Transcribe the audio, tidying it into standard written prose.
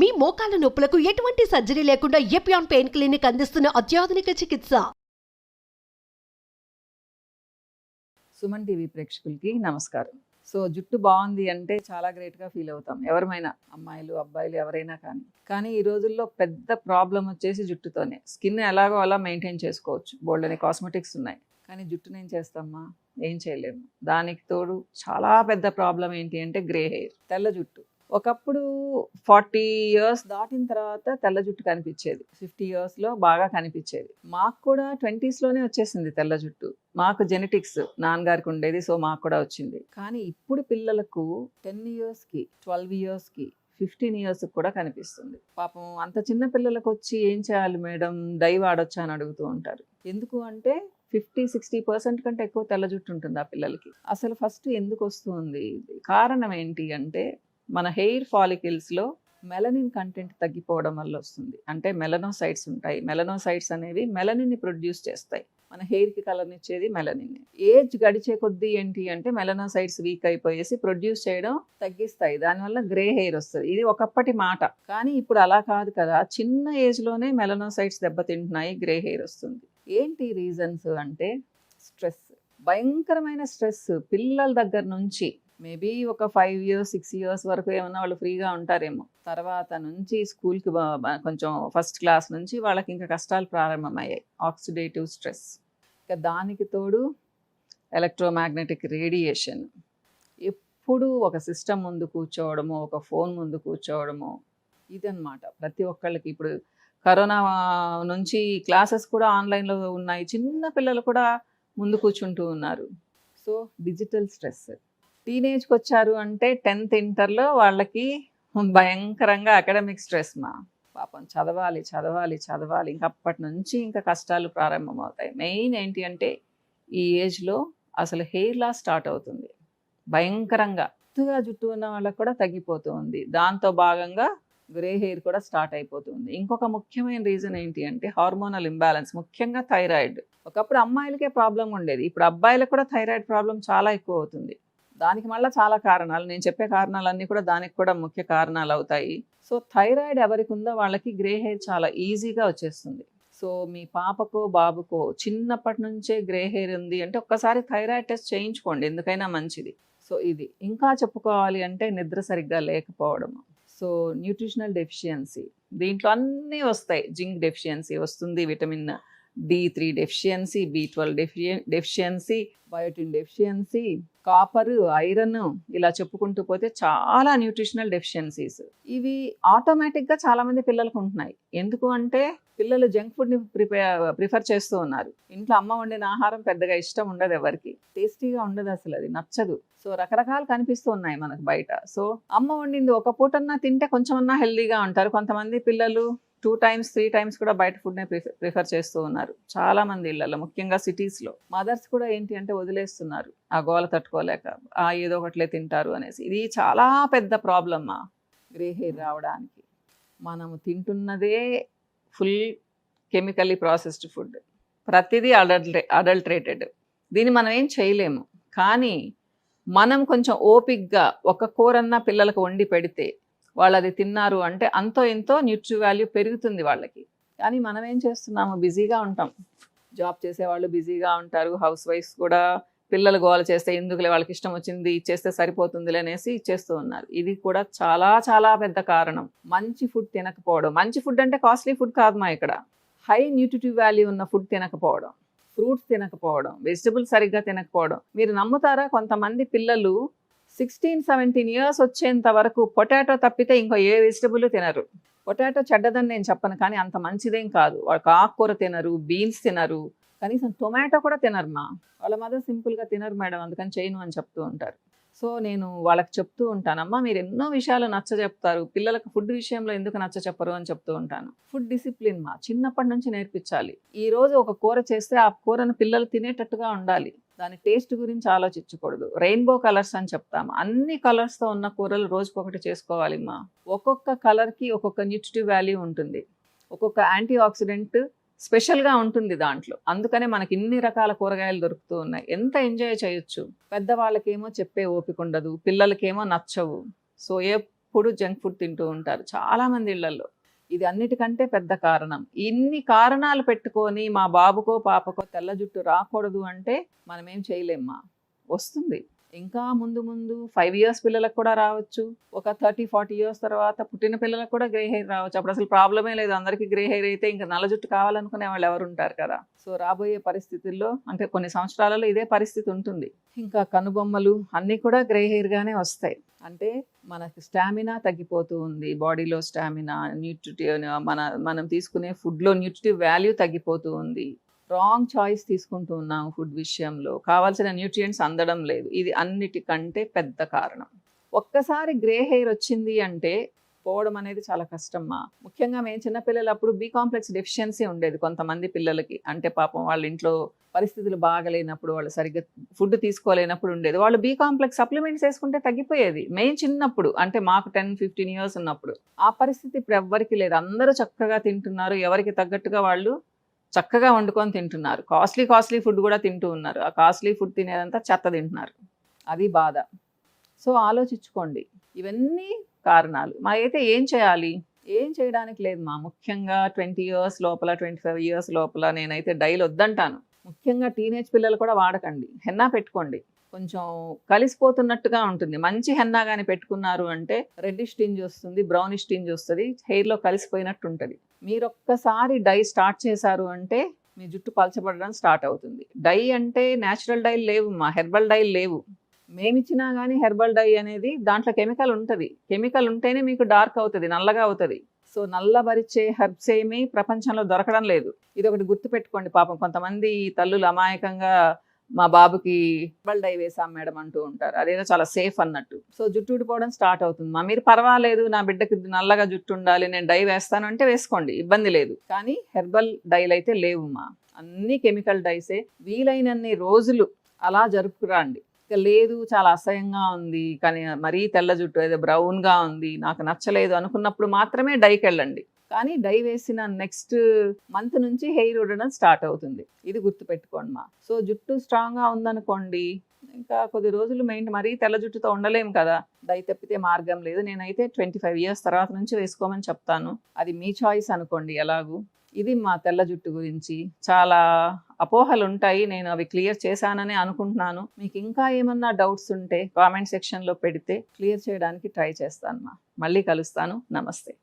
మీ మోకాల నొప్పులకు ఎటువంటి సర్జరీ లేకుండా ఎపియాన్ పెయిన్ క్లినిక్ అందిస్తున్న అత్యాధునిక చికిత్స. సుమన్ టీవీ ప్రేక్షకులకి నమస్కారం. సో జుట్టు బాగుంది అంటే చాలా గ్రేట్గా ఫీల్ అవుతాం, ఎవరమైనా అమ్మాయిలు అబ్బాయిలు ఎవరైనా కానీ ఈ రోజుల్లో పెద్ద ప్రాబ్లం వచ్చేసి జుట్టుతోనే. స్కిన్ ఎలాగో అలా మెయింటైన్ చేసుకోవచ్చు, బోల్డని కాస్మెటిక్స్ ఉన్నాయి, కానీ జుట్టును ఏం చేస్తామా, ఏం చేయలేము. దానికి తోడు చాలా పెద్ద ప్రాబ్లం ఏంటి అంటే గ్రే హెయిర్, తెల్ల జుట్టు. ఒకప్పుడు 40 years దాటిన తర్వాత తెల్ల జుట్టు కనిపించేది, 50 yearsలో బాగా కనిపించేది. మాకు కూడా 20sలోనే వచ్చేసింది తెల్ల జుట్టు. మాకు జెనెటిక్స్ నాన్నగారికి ఉండేది, సో మాకు కూడా వచ్చింది. కానీ ఇప్పుడు పిల్లలకు 10 yearsకి 12 yearsకి 15 years కూడా కనిపిస్తుంది. పాపం అంత చిన్న పిల్లలకు వచ్చి ఏం చేయాలి మేడం, డై వాడొచ్చా అని అడుగుతూ ఉంటారు. ఎందుకు అంటే 50-60% కంటే ఎక్కువ తెల్ల జుట్టు ఉంటుంది ఆ పిల్లలకి. అసలు ఫస్ట్ ఎందుకు వస్తుంది, కారణం ఏంటి అంటే మన హెయిర్ ఫాలికల్స్లో మెలనిన్ కంటెంట్ తగ్గిపోవడం వల్ల వస్తుంది. అంటే మెలనోసైట్స్ ఉంటాయి. మెలనోసైట్స్ అనేవి మెలనిన్ని ప్రొడ్యూస్ చేస్తాయి. మన హెయిర్కి కలర్నిచ్చేది మెలనిన్. ఏజ్ గడిచే కొద్దీ ఏంటి అంటే మెలనోసైట్స్ వీక్ అయిపోయేసి ప్రొడ్యూస్ చేయడం తగ్గిస్తాయి. దానివల్ల గ్రే హెయిర్ వస్తుంది. ఇది ఒకప్పటి మాట, కానీ ఇప్పుడు అలా కాదు కదా. చిన్న ఏజ్లోనే మెలనోసైట్స్ దెబ్బతింటున్నాయి, గ్రే హెయిర్ వస్తుంది. ఏంటి రీజన్స్ అంటే స్ట్రెస్, భయంకరమైన స్ట్రెస్. పిల్లల దగ్గర నుంచి మేబీ ఒక 5 years 6 years వరకు ఏమన్నా వాళ్ళు ఫ్రీగా ఉంటారేమో, తర్వాత నుంచి స్కూల్కి కొంచెం ఫస్ట్ క్లాస్ నుంచి వాళ్ళకి ఇంకా కష్టాలు ప్రారంభమయ్యాయి. ఆక్సిడేటివ్ స్ట్రెస్, ఇక దానికి తోడు ఎలక్ట్రోమాగ్నెటిక్ రేడియేషన్. ఎప్పుడు ఒక సిస్టమ్ ముందు కూర్చోవడము, ఒక ఫోన్ ముందు కూర్చోవడము, ఇదన్నమాట ప్రతి ఒక్కళ్ళకి. ఇప్పుడు కరోనా నుంచి క్లాసెస్ కూడా ఆన్లైన్లో ఉన్నాయి, చిన్న పిల్లలు కూడా ముందు కూర్చుంటూ ఉన్నారు. So digital stress. టీనేజ్కి వచ్చారు అంటే 10th ఇంటర్లో వాళ్ళకి భయంకరంగా అకాడమిక్ స్ట్రెస్. పాపం చదవాలి చదవాలి చదవాలి, ఇంక అప్పటి నుంచి ఇంకా కష్టాలు ప్రారంభమవుతాయి. మెయిన్ ఏంటి అంటే ఈ ఏజ్లో అసలు హెయిర్ లాస్ స్టార్ట్ అవుతుంది భయంకరంగా. ఎత్తుగా జుట్టు ఉన్న వాళ్ళకి కూడా తగ్గిపోతూ ఉంది. దాంతో భాగంగా గ్రే హెయిర్ కూడా స్టార్ట్ అయిపోతుంది. ఇంకొక ముఖ్యమైన రీజన్ ఏంటి అంటే హార్మోనల్ ఇంబ్యాలెన్స్, ముఖ్యంగా థైరాయిడ్. ఒకప్పుడు అమ్మాయిలకే ప్రాబ్లం ఉండేది, ఇప్పుడు అబ్బాయిలకు కూడా థైరాయిడ్ ప్రాబ్లం చాలా ఎక్కువ అవుతుంది. దానికి మళ్ళీ చాలా కారణాలు, నేను చెప్పే కారణాలన్నీ కూడా దానికి కూడా ముఖ్య కారణాలు అవుతాయి. సో థైరాయిడ్ ఎవరికి ఉందో వాళ్ళకి గ్రే హెయిర్ చాలా ఈజీగా వచ్చేస్తుంది. సో మీ పాపకో బాబుకో చిన్నప్పటి నుంచే గ్రే హెయిర్ ఉంది అంటే ఒక్కసారి థైరాయిడ్ టెస్ట్ చేయించుకోండి, ఎందుకైనా మంచిది. సో ఇది. ఇంకా చెప్పుకోవాలి అంటే నిద్ర సరిగ్గా లేకపోవడం, సో న్యూట్రిషనల్ డెఫిషియన్సీ, దీంట్లో అన్నీ వస్తాయి. జింక్ డెఫిషియన్సీ వస్తుంది, vitamin D3 deficiency, B12 deficiency, biotin deficiency, copper, iron, ఇలా చెప్పుకుంటూ పోతే చాలా న్యూట్రిషనల్ డెఫిషియన్సీస్. ఇవి ఆటోమేటిక్గా చాలామంది పిల్లలకు ఉంటున్నాయి. ఎందుకు అంటే పిల్లలు జంక్ ఫుడ్ని ప్రిఫర్ చేస్తూ ఉన్నారు. ఇంట్లో అమ్మ వండిన ఆహారం పెద్దగా ఇష్టం ఉండదు ఎవరికి, టేస్టీగా ఉండదు, అసలు అది నచ్చదు. సో రకరకాలు కనిపిస్తూ ఉన్నాయి మనకు బయట. సో అమ్మ వండింది ఒక పూటన్నా తింటే కొంచెమన్నా హెల్దీగా ఉంటారు. కొంతమంది పిల్లలు 2 times 3 times కూడా బయట ఫుడ్నే ప్రిఫర్ చేస్తూ ఉన్నారు చాలా మంది ఇళ్లలో, ముఖ్యంగా సిటీస్లో. మదర్స్ కూడా ఏంటి అంటే వదిలేస్తున్నారు, ఆ గోల తట్టుకోలేక ఏదో ఒకట్లే తింటారు అనేసి. ఇది చాలా పెద్ద ప్రాబ్లమ్మా గ్రే హెయిర్ రావడానికి. మనము తింటున్నదే ఫుల్ కెమికల్లీ ప్రాసెస్డ్ ఫుడ్, ప్రతిదీ అడల్ట్రేటెడ్. దీన్ని మనం ఏం చేయలేము. కానీ మనం కొంచెం ఓపిక్గా ఒక కూరన్నా పిల్లలకు వండి పెడితే వాళ్ళు అది తిన్నారు అంటే అంతో ఎంతో న్యూట్రి వాల్యూ పెరుగుతుంది వాళ్ళకి. కానీ మనం ఏం చేస్తున్నాము, బిజీగా ఉంటాం. జాబ్ చేసేవాళ్ళు బిజీగా ఉంటారు, హౌస్ వైఫ్స్ కూడా పిల్లలు గోల చేస్తే ఎందుకులే వాళ్ళకి ఇష్టం వచ్చింది ఇచ్చేస్తే సరిపోతుందిలే అనేసి ఇచ్చేస్తూ ఉన్నారు. ఇది కూడా చాలా చాలా పెద్ద కారణం. మంచి ఫుడ్ తినకపోవడం. మంచి ఫుడ్ అంటే కాస్ట్లీ ఫుడ్ కాదు ఇక్కడ, హై న్యూట్రిటివ్ వాల్యూ ఉన్న ఫుడ్ తినకపోవడం, ఫ్రూట్స్ తినకపోవడం, వెజిటబుల్స్ సరిగ్గా తినకపోవడం. మీరు నమ్ముతారా, కొంతమంది పిల్లలు 16-17 years వచ్చేంత వరకు పొటాటో తప్పితే ఇంకో ఏ వెజిటబుల్ తినరు. పొటాటో చెడ్డదని నేను చెప్పను, కానీ అంత మంచిదేం కాదు. వాళ్ళకి ఆకుకూర తినరు, బీన్స్ తినరు, కనీసం టొమాటో కూడా తినరు. వాళ్ళ మదర్ సింపుల్గా తినరు మేడం, అందుకని చేయను అని చెప్తూ ఉంటారు. సో నేను వాళ్ళకి చెప్తూ ఉంటానమ్మా, మీరు ఎన్నో విషయాలు నచ్చ చెప్తారు, పిల్లలకు ఫుడ్ విషయంలో ఎందుకు నచ్చ చెప్పరు అని చెప్తూ ఉంటాను. ఫుడ్ డిసిప్లిన్ చిన్నప్పటి నుంచి నేర్పించాలి. ఈ రోజు ఒక కూర చేస్తే ఆ కూరను పిల్లలు తినేటట్టుగా ఉండాలి, దాని టేస్ట్ గురించి ఆలోచించకూడదు. రెయిన్బో కలర్స్ అని చెప్తాము, అన్ని కలర్స్తో ఉన్న కూరలు రోజుకొకటి చేసుకోవాలి. ఒక్కొక్క కలర్కి ఒక్కొక్క న్యూట్రిటివ్ వాల్యూ ఉంటుంది, ఒక్కొక్క యాంటీ ఆక్సిడెంట్ స్పెషల్గా ఉంటుంది దాంట్లో. అందుకనే మనకి ఇన్ని రకాల కూరగాయలు దొరుకుతూ ఉన్నాయి, ఎంత ఎంజాయ్ చేయొచ్చు. పెద్దవాళ్ళకేమో చెప్పే ఓపిక ఉండదు, పిల్లలకేమో నచ్చవు. సో ఎప్పుడు జంక్ ఫుడ్ తింటూ ఉంటారు చాలా మంది ఇళ్లలో. ఇది అన్నిటికంటే పెద్ద కారణం. ఇన్ని కారణాలు పెట్టుకొని మా బాబుకో పాపకో తెల్ల జుట్టు రాకూడదు అంటే మనం ఏం చేయలేమ్మా. వస్తుంది. ఇంకా ముందు ముందు 5 years పిల్లలకు కూడా రావచ్చు. ఒక 30-40 years తర్వాత పుట్టిన పిల్లలకు కూడా గ్రే హెయిర్ రావచ్చు. అప్పుడు అసలు ప్రాబ్లమే లేదు. అందరికీ గ్రే హెయిర్ అయితే ఇంకా నల్ల జుట్టు కావాలనుకునే వాళ్ళు ఎవరు ఉంటారు కదా. సో రాబోయే పరిస్థితుల్లో అంటే కొన్ని సంవత్సరాలలో ఇదే పరిస్థితి ఉంటుంది. ఇంకా కనుబొమ్మలు అన్నీ కూడా గ్రే హెయిర్గానే వస్తాయి. అంటే మనకి స్టామినా తగ్గిపోతూ ఉంది. బాడీలో స్టామినా, మనం తీసుకునే ఫుడ్లో న్యూట్రిటివ్ వాల్యూ తగ్గిపోతూ ఉంది. రాంగ్ చాయిస్ తీసుకుంటూ ఉన్నాం ఫుడ్ విషయంలో. కావాల్సిన న్యూట్రియంట్స్ అందడం లేదు. ఇది అన్నిటికంటే పెద్ద కారణం. ఒక్కసారి గ్రే హెయిర్ వచ్చింది అంటే పోవడం అనేది చాలా కష్టమ్మా. ముఖ్యంగా మేము చిన్నపిల్లలప్పుడు బి కాంప్లెక్స్ డెఫిషియన్సీ ఉండేది కొంతమంది పిల్లలకి. అంటే పాపం వాళ్ళ ఇంట్లో పరిస్థితులు బాగలేనప్పుడు, వాళ్ళు సరిగ్గా ఫుడ్ తీసుకోలేనప్పుడు ఉండేది. వాళ్ళు బి కాంప్లెక్స్ సప్లిమెంట్స్ వేసుకుంటే తగ్గిపోయేది. మేము చిన్నప్పుడు అంటే మాకు 10-15 years ఉన్నప్పుడు. ఆ పరిస్థితి ఇప్పుడు ఎవ్వరికి లేదు. అందరూ చక్కగా తింటున్నారు. ఎవరికి తగ్గట్టుగా వాళ్ళు చక్కగా వండుకొని తింటున్నారు. కాస్ట్లీ ఫుడ్ కూడా తింటూ ఉన్నారు. ఆ కాస్ట్లీ ఫుడ్ తినేదంతా చెత్త తింటున్నారు. అది బాధ. సో ఆలోచించుకోండి. ఇవన్నీ కారణాలు. అయితే ఏం చేయాలి? ఏం చేయడానికి లేదు మా. ముఖ్యంగా 20 years లోపల, 25 years లోపల నేనైతే డైలు వద్దంటాను. ముఖ్యంగా టీనేజ్ పిల్లలు కూడా వాడకండి. హెన్నా పెట్టుకోండి. కొంచెం కలిసిపోతున్నట్టుగా ఉంటుంది. మంచి హెన్నా కానీ పెట్టుకున్నారు అంటే రెడ్డిష్ టింజ్ వస్తుంది, బ్రౌనిష్ టింజ్ వస్తుంది, హెయిర్లో కలిసిపోయినట్టు ఉంటుంది. మీరు ఒక్కసారి డై స్టార్ట్ చేశారు అంటే మీ జుట్టు పలచబడడం స్టార్ట్ అవుతుంది. డై అంటే న్యాచురల్ డై లేవు మా, హెర్బల్ డై లేవు. మేమిచ్చినా కానీ హెర్బల్ డై అనేది దాంట్లో కెమికల్ ఉంటుంది. కెమికల్ ఉంటేనే మీకు డార్క్ అవుతుంది, నల్లగా అవుతుంది. సో నల్లబరిచే హెర్బ్స్ ఏమీ ప్రపంచంలో దొరకడం లేదు. ఇది ఒకటి గుర్తుపెట్టుకోండి. పాపం కొంతమంది తల్లులు అమాయకంగా మా బాబుకి హెర్బల్ డై వేసాం మేడం అంటూ ఉంటారు. అదేదో చాలా సేఫ్ అన్నట్టు. సో జుట్టు ఊడిపోవడం స్టార్ట్ అవుతుంది. మా మీరు పర్వాలేదు, నా బిడ్డకి నల్లగా జుట్టు ఉండాలి, నేను డై వేస్తాను అంటే వేసుకోండి, ఇబ్బంది లేదు. కానీ హెర్బల్ డైలు అయితే లేవు మా. అన్ని కెమికల్ డైసే. వీలైనన్ని రోజులు అలా జరుపుకురండి. లేదు చాలా అసహ్యంగా ఉంది, కానీ మరీ తెల్ల జుట్టు ఏదో బ్రౌన్గా ఉంది, నాకు నచ్చలేదు అనుకున్నప్పుడు మాత్రమే డైకి వెళ్ళండి. కానీ డై వేసిన నెక్స్ట్ మంత్ నుంచి హెయిర్ ఊడడం స్టార్ట్ అవుతుంది. ఇది గుర్తుపెట్టుకోండి మా. సో జుట్టు స్ట్రాంగ్గా ఉందనుకోండి, ఇంకా కొద్ది రోజులు మరీ తెల్ల జుట్టుతో ఉండలేము కదా. డై తప్పితే మార్గం లేదు. నేనైతే 25 years తర్వాత నుంచి వేసుకోమని చెప్తాను. అది మీ చాయిస్ అనుకోండి ఎలాగూ. ఇది మా తెల్ల జుట్టు గురించి. చాలా అపోహలు ఉంటాయి, నేను అవి క్లియర్ చేశానని అనుకుంటున్నాను. మీకు ఇంకా ఏమన్నా డౌట్స్ ఉంటే కామెంట్ సెక్షన్లో పెడితే క్లియర్ చేయడానికి ట్రై చేస్తాను మా. మళ్ళీ కలుస్తాను. నమస్తే.